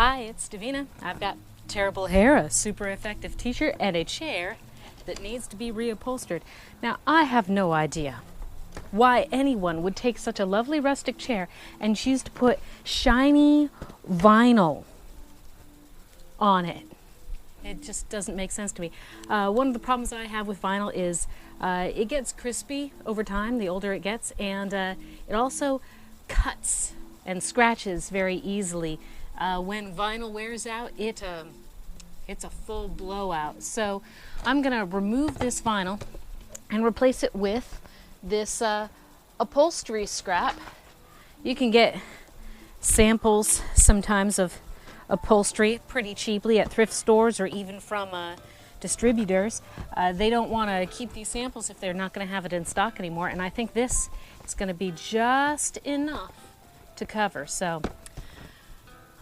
Hi, it's Davina. I've got terrible hair, a super effective t-shirt, and a chair that needs to be reupholstered. Now, I have no idea why anyone would take such a lovely rustic chair and choose to put shiny vinyl on it. It just doesn't make sense to me. One of the problems I have with vinyl is it gets crispy over time, the older it gets, and it also cuts and scratches very easily. When vinyl wears out, it's a full blowout. So I'm going to remove this vinyl and replace it with this upholstery scrap. You can get samples sometimes of upholstery pretty cheaply at thrift stores or even from distributors. They don't want to keep these samples if they're not going to have it in stock anymore, and I think this is going to be just enough to cover. So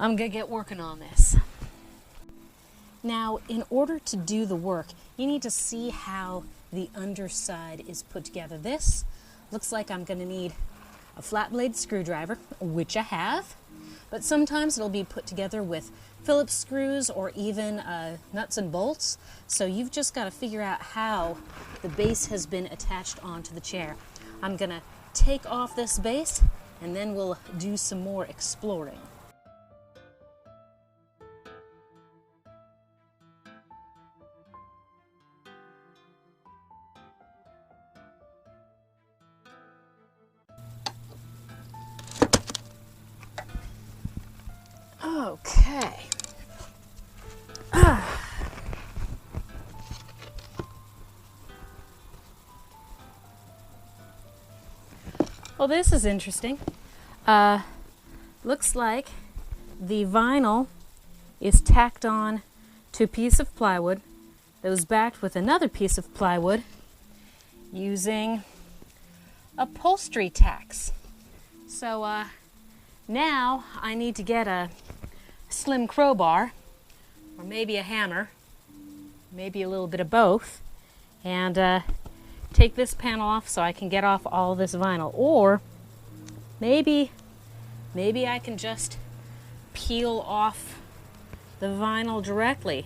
I'm going to get working on this. Now, in order to do the work, you need to see how the underside is put together. This looks like I'm going to need a flat blade screwdriver, which I have, but sometimes it'll be put together with Phillips screws or even nuts and bolts. So you've just got to figure out how the base has been attached onto the chair. I'm going to take off this base and then we'll do some more exploring. Okay. Well, this is interesting. Looks like the vinyl is tacked on to a piece of plywood that was backed with another piece of plywood using upholstery tacks. So now I need to get a slim crowbar or maybe a hammer, maybe a little bit of both, and take this panel off so I can get off all this vinyl. Or maybe I can just peel off the vinyl directly.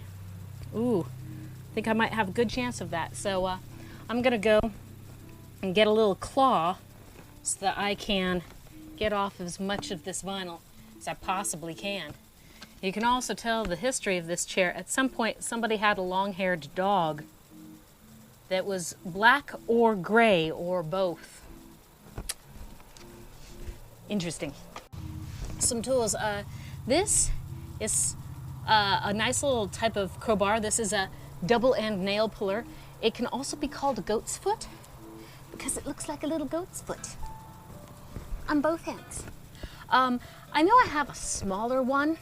Ooh, I think I might have a good chance of that. So I'm gonna go and get a little claw so that I can get off as much of this vinyl as I possibly can. You can also tell the history of this chair. At some point, somebody had a long-haired dog that was black or gray or both. Interesting. Some tools. This is a nice little type of crowbar. This is a double-end nail puller. It can also be called a goat's foot because it looks like a little goat's foot on both ends. I know I have a smaller one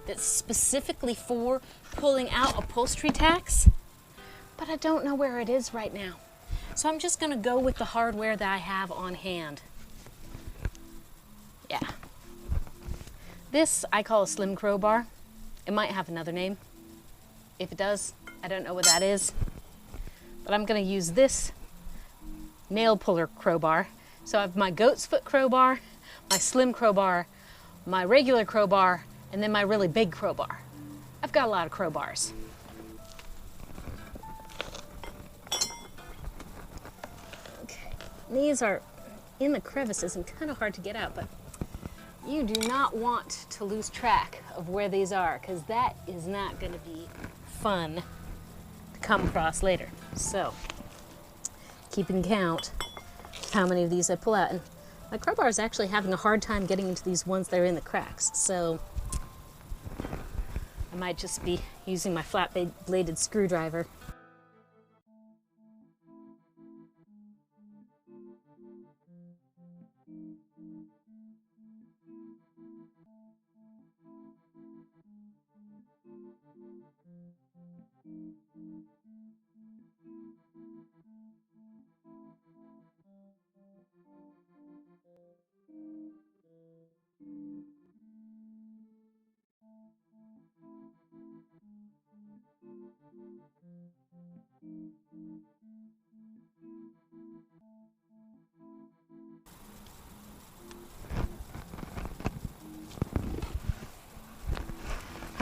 that's specifically for pulling out upholstery tacks, but I don't know where it is right now. So I'm just gonna go with the hardware that I have on hand. Yeah. This I call a slim crowbar. It might have another name. If it does, I don't know what that is. But I'm gonna use this nail puller crowbar. So I have my goat's foot crowbar, my slim crowbar, my regular crowbar, and then my really big crowbar. I've got a lot of crowbars. Okay, these are in the crevices and kind of hard to get out, but you do not want to lose track of where these are, because that is not going to be fun to come across later. So, keeping count of how many of these I pull out. And my crowbar is actually having a hard time getting into these ones that are in the cracks, so I might just be using my flat-bladed screwdriver.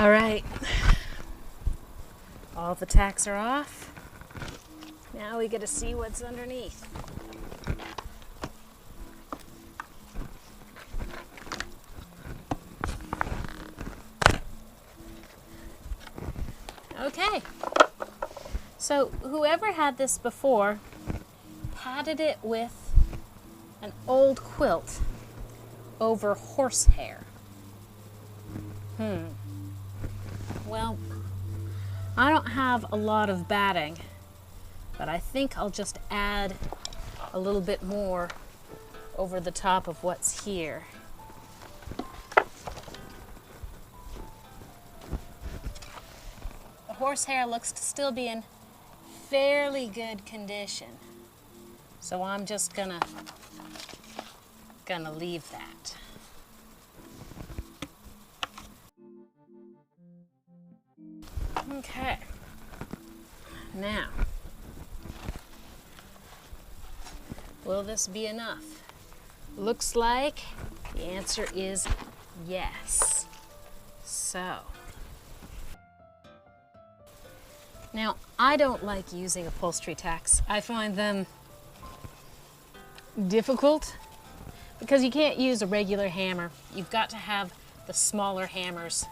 All right, all the tacks are off. Now we get to see what's underneath. Okay, so whoever had this before padded it with an old quilt over horsehair. Well, I don't have a lot of batting, but I think I'll just add a little bit more over the top of what's here. The horsehair looks to still be in fairly good condition, so I'm just gonna leave that. Okay, now, will this be enough? Looks like the answer is yes. So, now I don't like using upholstery tacks. I find them difficult because you can't use a regular hammer. You've got to have the smaller hammers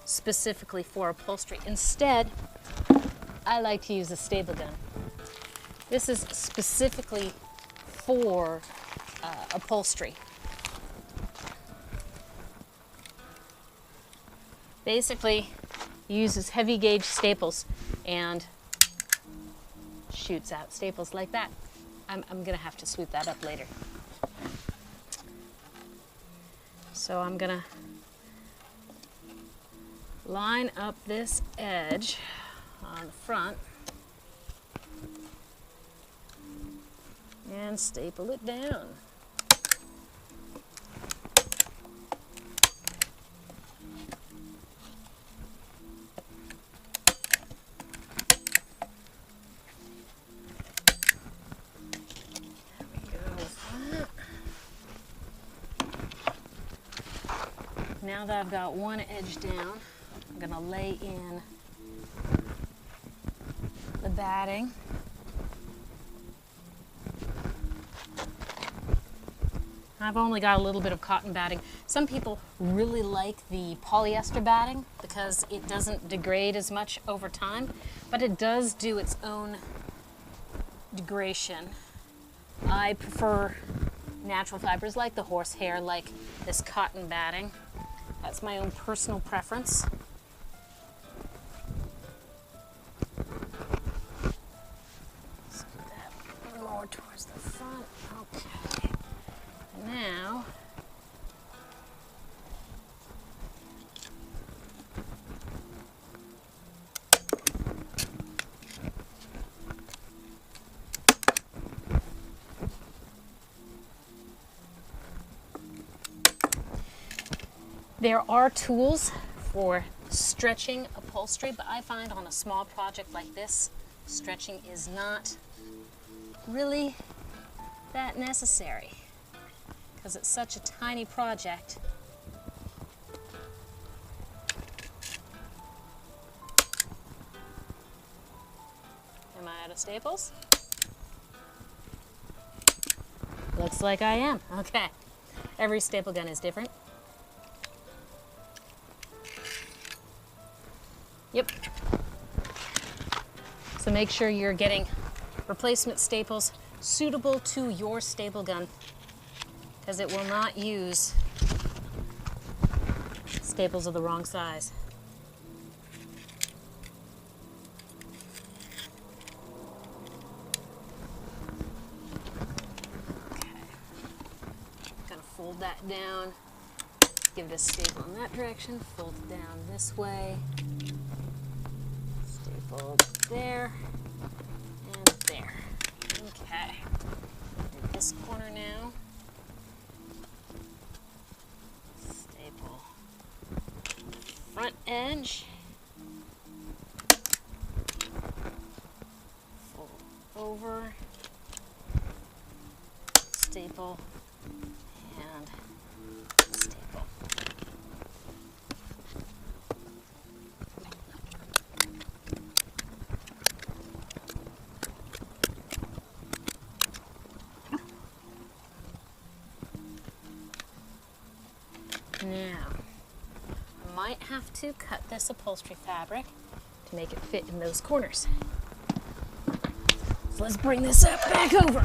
specifically for upholstery. Instead, I like to use a staple gun. This is specifically for upholstery. Basically, uses heavy gauge staples and shoots out staples like that. I'm gonna have to sweep that up later. So I'm gonna line up this edge on the front and staple it down. There we go with that. Now that I've got one edge down, I'm gonna lay in the batting. I've only got a little bit of cotton batting. Some people really like the polyester batting because it doesn't degrade as much over time, but it does do its own degradation. I prefer natural fibers like the horsehair, like this cotton batting. That's my own personal preference. Scoot that more towards the front. Okay. Now, there are tools for stretching upholstery, but I find on a small project like this, stretching is not really that necessary because it's such a tiny project. Am I out of staples? Looks like I am. Okay. Every staple gun is different. Yep. So make sure you're getting replacement staples suitable to your staple gun, because it will not use staples of the wrong size. Okay. I'm gonna fold that down, give it a staple in that direction, fold it down this way, staple there, and there. Okay. In this corner now. Staple front edge, fold over, staple, and staple. Now, I might have to cut this upholstery fabric to make it fit in those corners. So let's bring this up back over.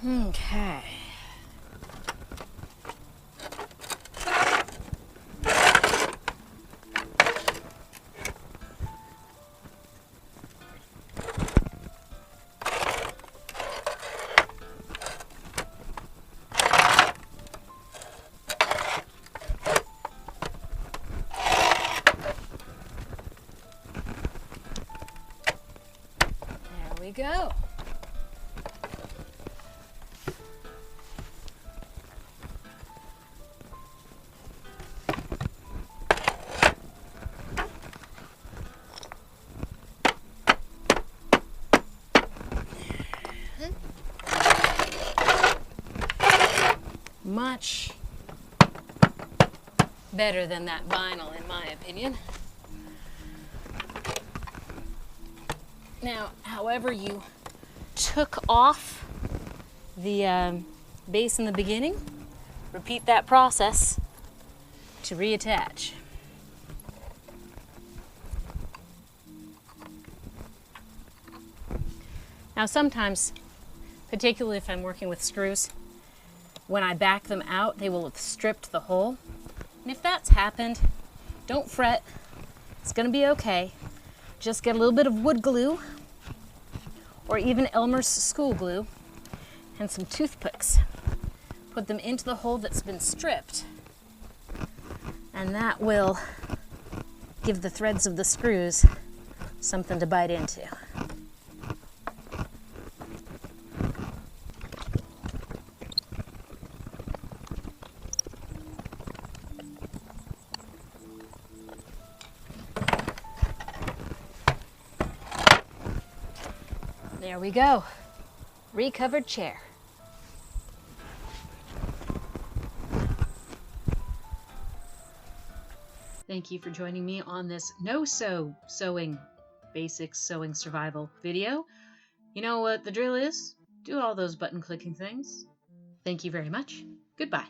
Okay. There we go. Much better than that vinyl, in my opinion. Now, however you took off the base in the beginning, repeat that process to reattach. Now, sometimes, particularly if I'm working with screws, when I back them out, they will have stripped the hole. And if that's happened, don't fret. It's going to be okay. Just get a little bit of wood glue or even Elmer's school glue and some toothpicks. Put them into the hole that's been stripped, and that will give the threads of the screws something to bite into. There we go. Recovered chair. Thank you for joining me on this no-sew sewing, basic sewing survival video. You know what the drill is? Do all those button clicking things. Thank you very much. Goodbye.